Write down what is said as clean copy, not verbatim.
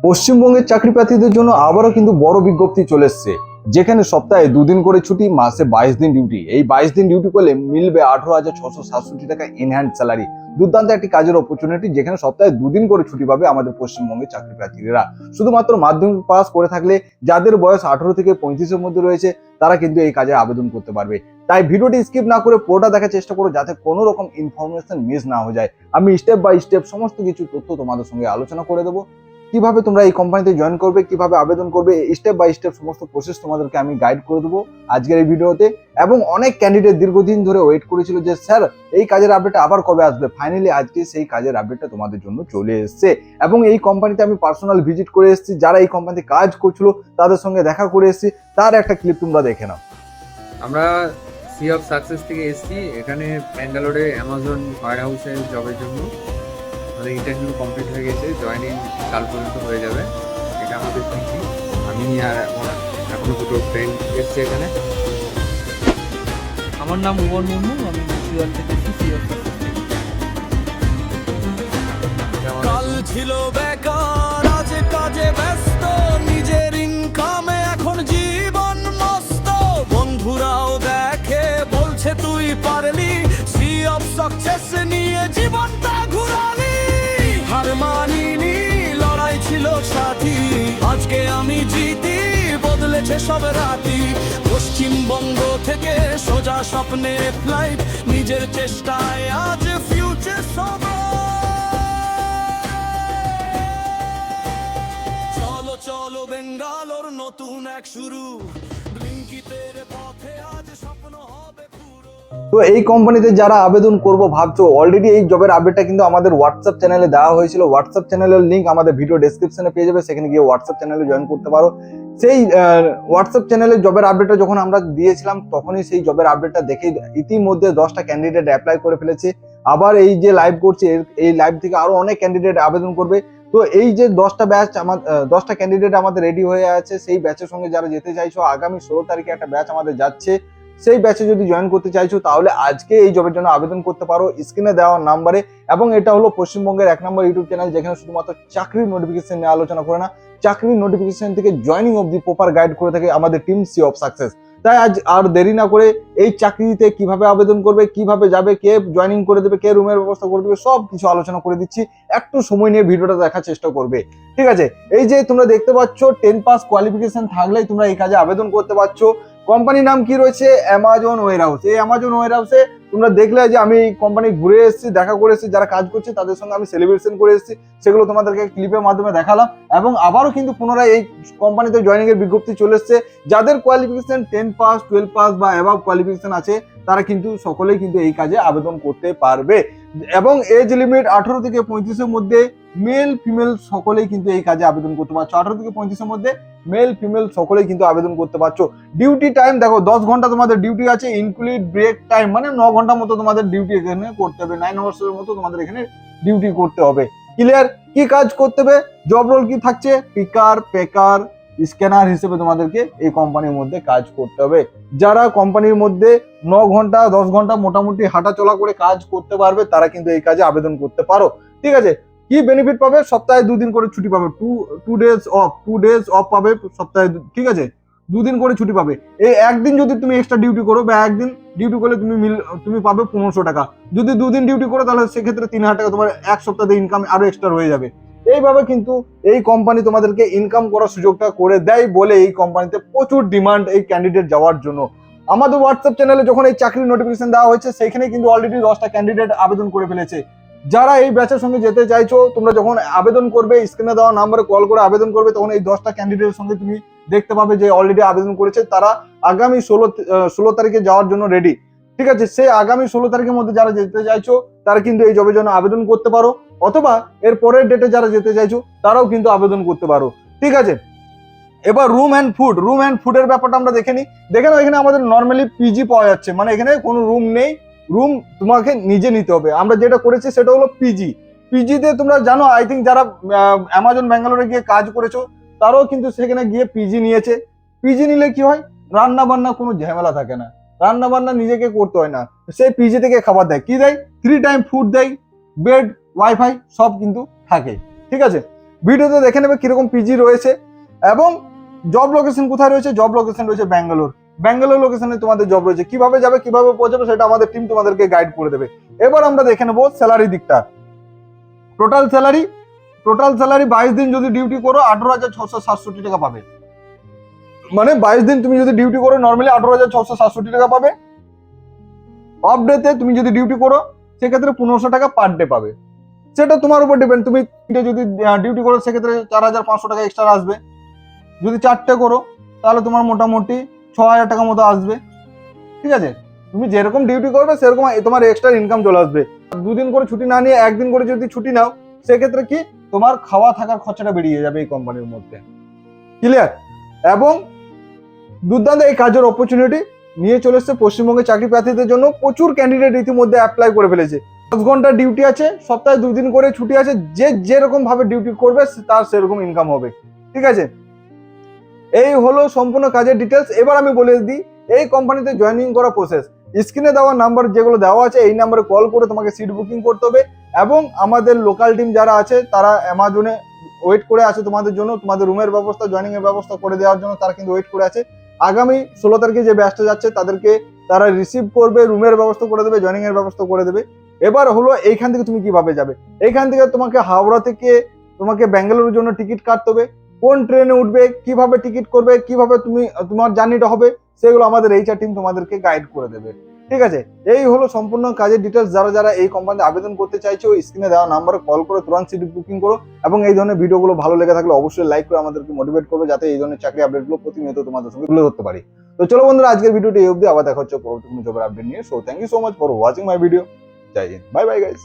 পশ্চিমবঙ্গের চাকরি প্রার্থীদের জন্য আবারও কিন্তু বড় বিজ্ঞপ্তি চলে এসছে, যেখানে সপ্তাহে 2 দিন করে ছুটি, মাসে 22 দিন ডিউটি। এই 22 দিন ডিউটি করলে মিলবে 18,667 টাকা ইনহ্যান্ড স্যালারি। দুর্দান্ত একটি কাজের অপরচুনিটি, যেখানে সপ্তাহে 2 দিন করে ছুটি পাবে আমাদের পশ্চিমবঙ্গের চাকরি প্রার্থীরা। শুধুমাত্র মাধ্যমিক পাস করে থাকলে, যাদের বয়স 18 থেকে 35-এর মধ্যে রয়েছে, তারা কিন্তু এই কাজে আবেদন করতে পারবে। তাই ভিডিওটি স্কিপ না করে পুরোটা দেখার চেষ্টা করো, যাতে কোনো রকম ইনফরমেশন মিস না হয়ে যায়। আমি স্টেপ বাই স্টেপ সমস্ত কিছু তথ্য তোমাদের সঙ্গে আলোচনা করে দেবো। কিভাবে তোমরা এই কোম্পানিতে জয়েন করবে, কিভাবে আবেদন করবে, স্টেপ বাই স্টেপ সমস্ত প্রসেস তোমাদেরকে আমি গাইড করে দেবো আজকের এই ভিডিওতে। এবং অনেক ক্যান্ডিডেট দীর্ঘদিন ধরে ওয়েট করেছিল যে স্যার এই কাজের আপডেট আবার কবে আসবে। ফাইনালি আজকে সেই কাজের আপডেটটা তোমাদের জন্য চলে এসেছে। এবং এই কোম্পানিতে আমি পার্সোনাল ভিজিট করে এসেছি, যারা এই কোম্পানিতে কাজ করছিল তাদের সঙ্গে দেখা করে এসেছি, তার একটা ক্লিপ তোমরা দেখে নাও। আমরা সি অফ সাকসেস থেকে এসেছি। এখানে ব্যাঙ্গালোরে অ্যামাজন ওয়্যার হাউসে জবের জন্য আমাদের ইন্টারভিউ কমপ্লিট হয়ে গেছে। জয়েনিং কাল পর্যন্ত হয়ে যাবে, এটা আমাদের থিঙ্কিং। আমি আর এখনো দুটো ফ্রেন্ড এসছে এখানে। আমার নাম উমর মুর্মু, আমি মুর্শিদাবাদ থেকে এসেছি সি অফ সাকসেস থেকে। কাল ছিল বেকার, আজ কাজে ব্যস্ত, নিজের ইনকামে এখন জীবন মস্ত। বন্ধুরাও দেখে বলছে তুই পারলি, সি অফ সাকসেস নিয়ে জীবনটা ঘুরালি। হার মানিনি, লড়াই ছিল সাথী, আজকে আমি জিতি, বদলেছে সব রাতি। পশ্চিমবঙ্গ থেকে সোজা স্বপ্নে ফ্লাইট, নিজের চেষ্টায় আজ ফিউচার সব। চলো চলো বেঙ্গালোর, নতুন এক শুরু, ব্লিঙ্কিতের পথে আজ স্বপ্ন হবে পুরো। তো এই কোম্পানিতে যারা আবেদন করবো ভাবছো, অলরেডি এই জবের আপডেটটা কিন্তু আমাদের হোয়াটসঅ্যাপ চ্যানেলে দেওয়া হয়েছিল। হোয়াটসঅ্যাপ চ্যানেলের লিঙ্ক আমাদের ভিডিও ডেসক্রিপশনে পেয়ে যাবে, সেখানে গিয়ে হোয়াটসঅ্যাপ চ্যানেলে জয়েন করতে পারো। সেই হোয়াটসঅ্যাপ চ্যানেলে জবের আপডেটটা যখন আমরা দিয়েছিলাম, তখনই সেই জবের আপডেটটা দেখে ইতিমধ্যে 10টা ক্যান্ডিডেট অ্যাপ্লাই করে ফেলেছে। আবার এই যে লাইভ করছে, এই লাইভ থেকে আরো অনেক ক্যান্ডিডেট আবেদন করবে। তো এই যে 10টা ব্যাচ, 10টা ক্যান্ডিডেট আমাদের রেডি হয়ে আছে। সেই ব্যাচের সঙ্গে যারা যেতে চাইছো, আগামী 16 তারিখে একটা ব্যাচ আমাদের যাচ্ছে। সেই ব্যাচে যদি জয়েন করতে চাইছো, তাহলে আজকে এই জবের জন্য আবেদন করতে পারো স্ক্রিনে দেওয়া নাম্বারে। এবং এটা হলো পশ্চিমবঙ্গের 1 নম্বর ইউটিউব চ্যানেল, যেখানে শুধুমাত্র চাকরির নোটিফিকেশন নিয়ে আলোচনা করে না, চাকরির নোটিফিকেশন থেকে জয়েনিং অবধি প্রপার গাইড করে থাকে আমাদের টিম সি অফ সাকসেস। তাই আজ আর দেরি না করে এই চাকরিতে কিভাবে আবেদন করবে, কিভাবে যাবে, কে জয়েনিং করে দেবে, কে রুমের ব্যবস্থা করে দেবে, সব কিছু আলোচনা করে দিচ্ছি। একটু সময় নিয়ে ভিডিওটা দেখার চেষ্টা করবে, ঠিক আছে? এই যে তোমরা দেখতে পাচ্ছ, 10 পাস কোয়ালিফিকেশন থাকলেই তোমরা এই কাজে আবেদন করতে পারছো। কোম্পানির নাম কি রয়েছে? Amazon warehouse. এই অ্যামাজন ওয়্যার হাউসে তোমরা দেখলে যে আমি এই কোম্পানি ঘুরে এসেছি, দেখা করে এসেছি, যারা কাজ করছে তাদের সঙ্গে আমি সেলিব্রেশন করে এসেছি, সেগুলো তোমাদেরকে ক্লিপের মাধ্যমে দেখালাম। এবং আবারও কিন্তু পুনরায় এই কোম্পানিতে জয়েনিং এর বিজ্ঞপ্তি চলে এসছে। যাদের কোয়ালিফিকেশন 10 পাস, 12 পাস বা অ্যাবাভ কোয়ালিফিকেশন আছে, তারা কিন্তু সকলেই কিন্তু এই কাজে আবেদন করতে পারবে। এবং এজ লিমিট 18 থেকে 35-এর মধ্যে, মেল ফিমেল সকলেই কিন্তু এই কাজে আবেদন করতে পারছো। 18 থেকে 35-এর মধ্যে মেল ফিমেল সকলেই কিন্তু আবেদন করতে পারছো। ডিউটি টাইম দেখো, 10 ঘন্টা তোমাদের ডিউটি আছে, ইনক্লুড ব্রেক টাইম, মানে 9 ঘন্টা মতো তোমাদের ডিউটি এখানে করতে হবে। 9 আওয়ার্সের মতো তোমাদের এখানে ডিউটি করতে হবে। ক্লিয়ার? কি কাজ করতে হবে, জব রোল কি থাকছে? পিকার, পেকার, স্ক্যানার হিসেবে তোমাদেরকে এই কোম্পানির মধ্যে কাজ করতে হবে। যারা কোম্পানির মধ্যে 9 ঘন্টা 10 ঘন্টা মোটামুটি হাঁটা চলা করে কাজ করতে পারবে, তারা কিন্তু এই কাজে আবেদন করতে পারো, ঠিক আছে? কি বেনিফিট পাবে? সপ্তাহে 2 দিন করে ছুটি পাবে, 2 ডেজ অফ, 2 ডেজ অফ পাবে সপ্তাহে, ঠিক আছে? 2 দিন করে ছুটি পাবে। এই একদিন যদি তুমি এক্সট্রা ডিউটি করো, বা একদিন ডিউটি করলে তুমি পাবে 1500 টাকা। যদি 2 দিন ডিউটি করো, তাহলে সেক্ষেত্রে 3000 টাকা তোমার এক সপ্তাহে ইনকাম আরো এক্সট্রা হয়ে যাবে। এইভাবে কিন্তু এই কোম্পানি তোমাদেরকে ইনকাম করার সুযোগটা করে দেয় বলে এই কোম্পানিতে প্রচুর ডিমান্ড এই ক্যান্ডিডেট যাওয়ার জন্য। আমাদের হোয়াটসঅ্যাপ চ্যানেলে যখন এই চাকরির নোটিফিকেশন দেওয়া হয়েছে, সেখানে কিন্তু অলরেডি 10টা ক্যান্ডিডেট আবেদন করে ফেলেছে। যারা এই ব্যাচের সঙ্গে যেতে চাইছো, তোমরা যখন আবেদন করবে, স্ক্রিনে দেওয়া নাম্বারে কল করে আবেদন করবে, তখন এই 10টা ক্যান্ডিডেটের সঙ্গে তুমি দেখতে পাবে যে অলরেডি আবেদন করেছে। তারা আগামী 16 তারিখে যাওয়ার জন্য রেডি, ঠিক আছে? সেই আগামী 16 তারিখের মধ্যে যারা যেতে চাইছো, তারা কিন্তু এই জবের জন্য আবেদন করতে পারো। অথবা এর পরের ডেটে যারা যেতে চাইছো, তারাও কিন্তু আবেদন করতে পারো, ঠিক আছে? এবার রুম অ্যান্ড ফুডের ব্যাপারটা আমরা দেখে নিই। দেখে নাও, এখানে আমাদের নর্মালি পিজি পাওয়া যাচ্ছে, মানে এখানে কোনো রুম নেই, রুম তোমাকে নিজে নিতে হবে। আমরা যেটা করেছি সেটা হলো পিজি। পিজিতে তোমরা জানো, আই থিঙ্ক যারা অ্যামাজন ব্যাঙ্গালোরে গিয়ে কাজ করেছো, তারাও কিন্তু সেখানে গিয়ে পিজি নিয়েছে। পিজি নিলে কি হয়, রান্না বান্না কোনো ঝামেলা থাকে না, রান্না বান্না নিজেকে করতে হয় না। সেই পিজি থেকে খাবার দেয়, কি দেয়? 3 টাইম ফুড দেয়, বেড, ওয়াইফাই সব কিন্তু থাকে, ঠিক আছে? ভিডিওতে দেখে নেবে কিরকম পিজি রয়েছে এবং জব লোকেশন কোথায় রয়েছে। জব লোকেশন রয়েছে ব্যাঙ্গালোর লোকেশনে তোমাদের জব রয়েছে। কিভাবে যাবে কিভাবে পৌঁছাবে সেটা আমাদের টিম তোমাদেরকে গাইড করে দেবে। এবার আমরা দেখে নেবো স্যালারি দিকটা। টোটাল স্যালারি 22 দিন যদি ডিউটি করো 18,667 টাকা পাবে। মানে 22 দিন তুমি যদি ডিউটি করো নর্মালি 18,667 টাকা পাবে। অফ ডেতে তুমি যদি ডিউটি করো সেক্ষেত্রে 1500 টাকা পার ডে পাবে। সেটা তোমার উপর ডিপেন্ড। তুমি যদি ডিউটি করো সেক্ষেত্রে 4,500 টাকা এক্সট্রা আসবে। যদি 4টে করো তাহলে তোমার মোটামুটি 6,000 টাকা মতো আসবে। ঠিক আছে, তুমি যেরকম ডিউটি করবে সেরকম তোমার এক্সট্রা ইনকাম চলে আসবে। 2 দিন করে ছুটি না নিয়ে 1 দিন করে যদি ছুটি নাও সেক্ষেত্রে কি তোমার খাওয়া থাকার খরচাটা বেরিয়ে যাবে এই কোম্পানির মধ্যে। ক্লিয়ার? এবং দুর্দান্ত এই কাজের অপরচুনিটি নিয়ে চলে এসছে পশ্চিমবঙ্গে চাকরি প্রার্থীদের জন্য। প্রচুর ক্যান্ডিডেট ইতিমধ্যে অ্যাপ্লাই করে ফেলেছে। 10 ঘন্টা ডিউটি আছে, সপ্তাহে 2 দিন করে ছুটি আছে। যে যেরকম ভাবে ডিউটি করবে তার সেরকম ইনকাম হবে। ঠিক আছে, এই হলো সম্পূর্ণ কাজের ডিটেলস। এবার আমি বলে দিই এই কোম্পানিতে জয়েনিং করা প্রসেস। স্ক্রিনে দেওয়া নাম্বার যেগুলো দেওয়া আছে এই নাম্বারে কল করে তোমাকে সিট বুকিং করতে হবে এবং আমাদের লোকাল টিম যারা আছে তারা অ্যামাজনে ওয়েট করে আছে তোমাদের জন্য। তোমাদের রুমের ব্যবস্থা, জয়েনিং এর ব্যবস্থা করে দেওয়ার জন্য তারা কিন্তু ওয়েট করে আছে। আগামী 16 তারিখে যে ব্যাচটা যাচ্ছে তাদেরকে তারা রিসিভ করবে, রুমের ব্যবস্থা করে দেবে, জয়েনিং এর ব্যবস্থা করে দেবে। এবার হলো এইখান থেকে তুমি কিভাবে যাবে। এইখান থেকে তোমাকে হাওড়া থেকে তোমাকে ব্যাঙ্গালোরের জন্য টিকিট কাটতে হবে। কোন ট্রেনে উঠবে, কিভাবে টিকিট করবে, কিভাবে তুমি তোমার জার্নিটা হবে সেগুলো আমাদের এইচআর টিম তোমাদেরকে গাইড করে দেবে। ঠিক আছে, এই হলো সম্পূর্ণ কাজের ডিটেলস। যারা এই কোম্পানিতে আবেদন করতে চাইছো স্ক্রিনে দেওয়া নাম্বারে কল করে তুরন্ত সিট বুকিং করো এবং এই ধরনের ভিডিওগুলো ভালো লেগে থাকলে অবশ্যই লাইক করে আমাদেরকে মোটিভেট করবে যাতে এই ধরনের চাকরি আপডেটগুলো প্রতিনিয়ত তোমাদের সঙ্গে তুলে ধরতে পারি। তো চলো বন্ধুরা, আজকের ভিডিওটি এই অবধি। আবার দেখা হচ্ছে পরবর্তী কোনো জবের আপডেট নিয়ে। So thank you so much for watching my video. Jai Hind, bye bye guys.